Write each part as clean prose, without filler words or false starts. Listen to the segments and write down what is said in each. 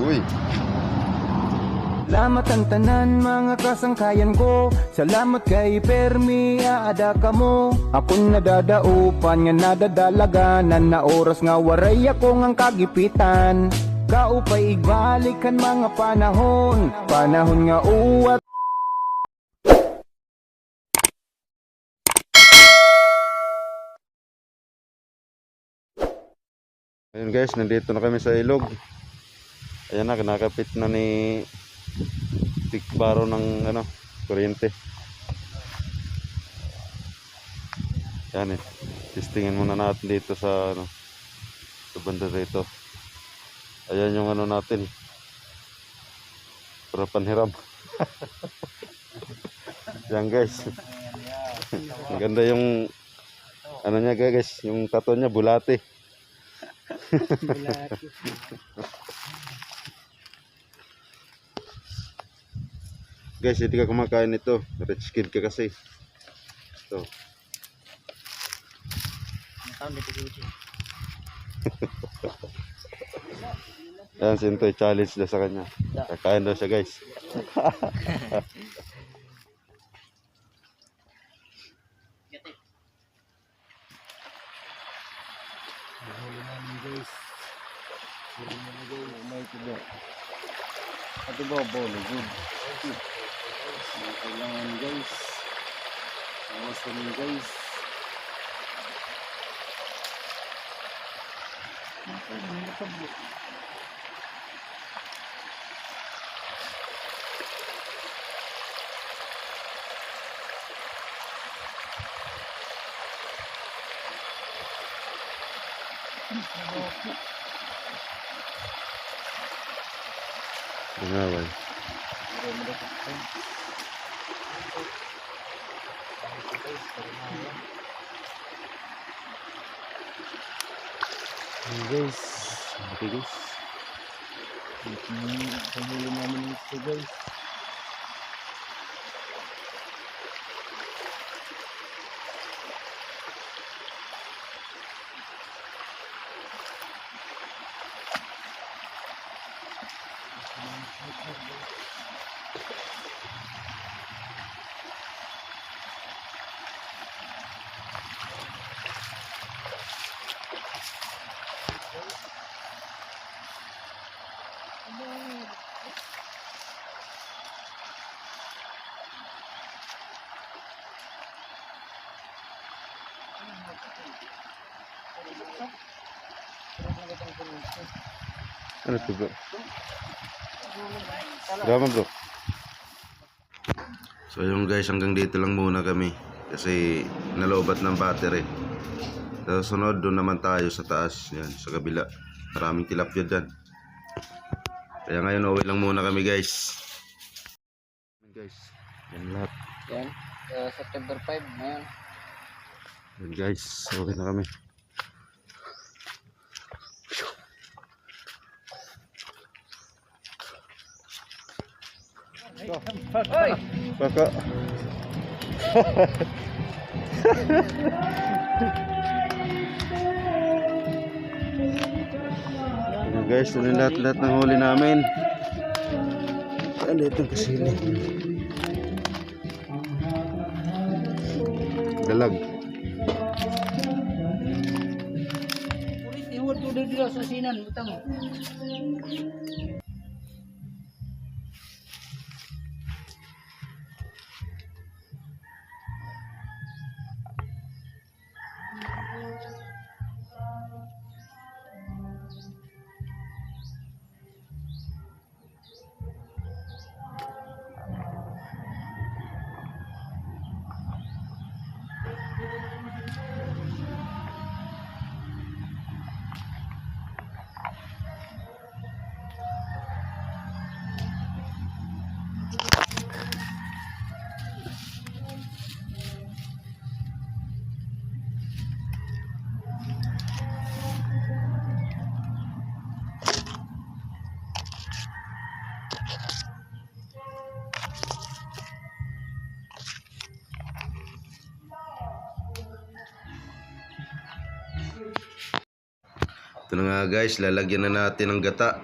Uy. Salamat ang tanan mga kasangkayan ko. Salamat kay Permi aada ka mo. Akong nadadaupan nga nadadalaganan na oras nga waray ako ngang kagipitan. Kaupay igbalikan mga panahon. Panahon nga uwat. Ayun guys, nandito na kami sa ilog. Ayan na, kinakapit na ni tikbaro ng kuryente. Yan eh. Testingin muna natin dito sa sa banda dito. Ayan yung natin. Para panhiram. Yan guys. Maganda yung niya guys, yung tato niya bulate. Guys, hindi ka kumakain ito. Rich kid ka kasi. Ito. Yan, Sintoy, challenge daw sa kanya. Kakain daw siya guys. Huli namin guys. Huli namin guys. May tiba. Ito ba bolo good. Kailangan guys. Awas kami guys. Ngaway. Guys. Okay guys. Pahuli namin ito guys. Ano ito bro? Drama bro. So yung guys, hanggang dito lang muna kami. Kasi nalobat ng battery. So sunod doon naman tayo sa taas. Yan, sa kabila. Maraming tilapia dyan. Kaya ngayon uwi lang muna kami guys. Guys, yan lahat. Yan. September 5 ngayon. Yan guys, uwi na kami. Hoy! Kaka. Ayan guys, ito na lahat ng huli namin. Ano itong kasili? Dalag. Ulit, iwad ko dito sa sinan. Butang mo. na nga guys, lalagyan na natin ng gata.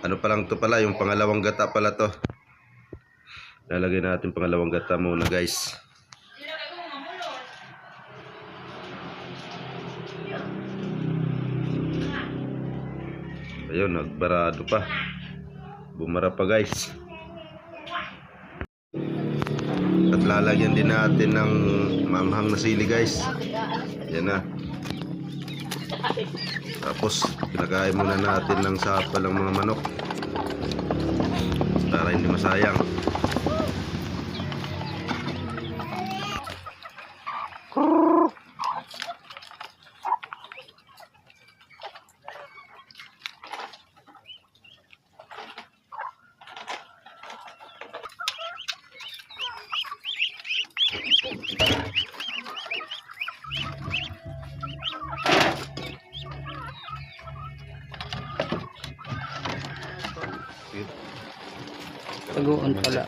Ano pa lang to pala, yung pangalawang gata pala to. Lalagyan natin pangalawang gata muna guys. Ayun, nagbarado pa. Bumara pa guys. At lalagyan din natin ng maanghang na sili guys. Yan na. Tapos pinakain muna natin ng sapa ng mga manok para hindi masayang. Taguan pala.